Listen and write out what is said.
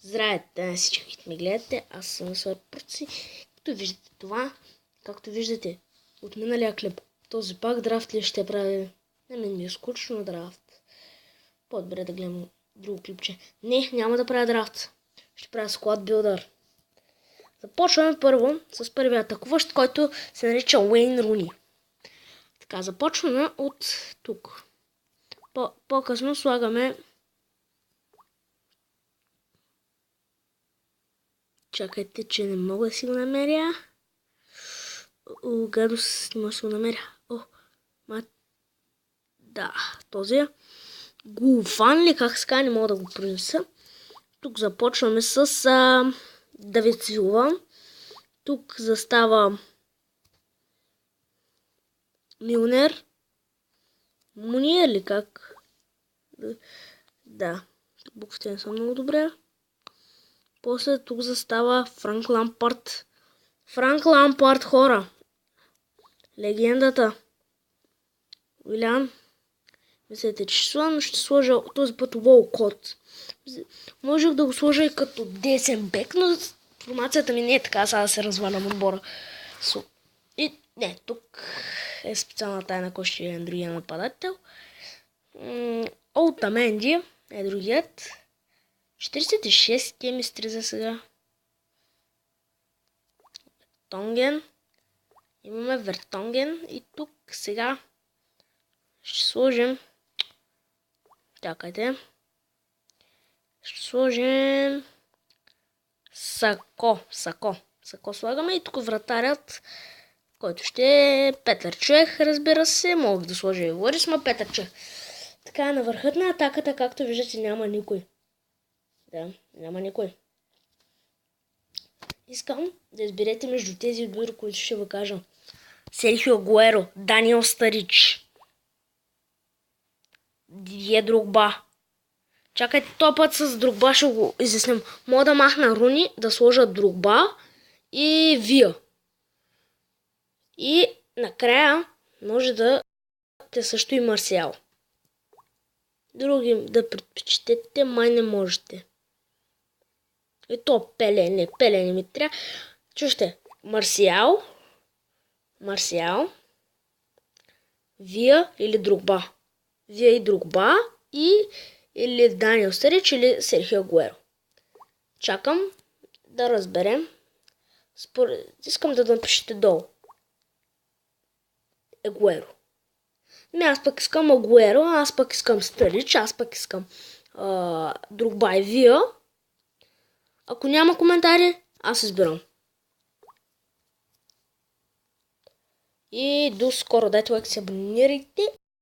Здравейте на всички, които ми гледате. Аз съм Свърпърци. Както виждате това, както виждате от миналия клип, този пак драфт ли ще прави? На мен ми е скучно драфт. По-добре да гледам друго клипче. Не, няма да правя драфт. Ще правя склад билдър. Започваме първо с първия атакуващ, който се нарича Уейн Руни. Така, започваме от тук. По-късно слагаме... Чакайте, че не мога да си го намеря. Гадост, не мога да си го намеря. Да, този е Гулфан ли, как ска, не мога да го произнеса. Тук започваме с Давид Силва. Тук застава Милнер. Муниер ли как? Да, буквите не са много добре. После тук застава Франк Лампард. Франк Лампард, хора. Легендата. Уилян. Мислете, че ще сложа този път Волкот. Можех да го сложа и като десен бек, но формацията ми не е така, сега да се развалям отбора. И не, тук е специална тайна, кой ще е другия нападател. Олтаменди е другият. 46 кемистри за сега. Тонген. Имаме Вертонген и тук сега ще сложим... Чакайте. Ще сложим... Сако слагаме и тук вратарят, който ще е Петър Чех, разбира се. Мога да сложа и Лорис, ма Петър Чех. Така, на върхът на атаката, както виждате, няма никой. Да, няма никой. Искам да изберете между тези отбори, които ще ви кажа. Серхио Агуеро, Даниел Старич, Дидие Дрогба. Чакайте, този път с Дрогба ще го изясним. Мога да махна Руни, да сложа Дрогба и Вия. И накрая може да те също и Марсиал. Други да предпочитете, май не можете. И то Пеле не ми трябва. Чужте, Марсиал, Вия или Дрогба. Вия и Дрогба или Даниел Старич или Серхио Агуеро. Чакам да разберем. Искам да напишете долу. Агуеро. Аз пък искам Агуеро, аз пък искам Старич, аз пък искам Дрогба и Вия. Ако няма коментари, аз избирам. И до скоро, дайте лайк, се абонирайте.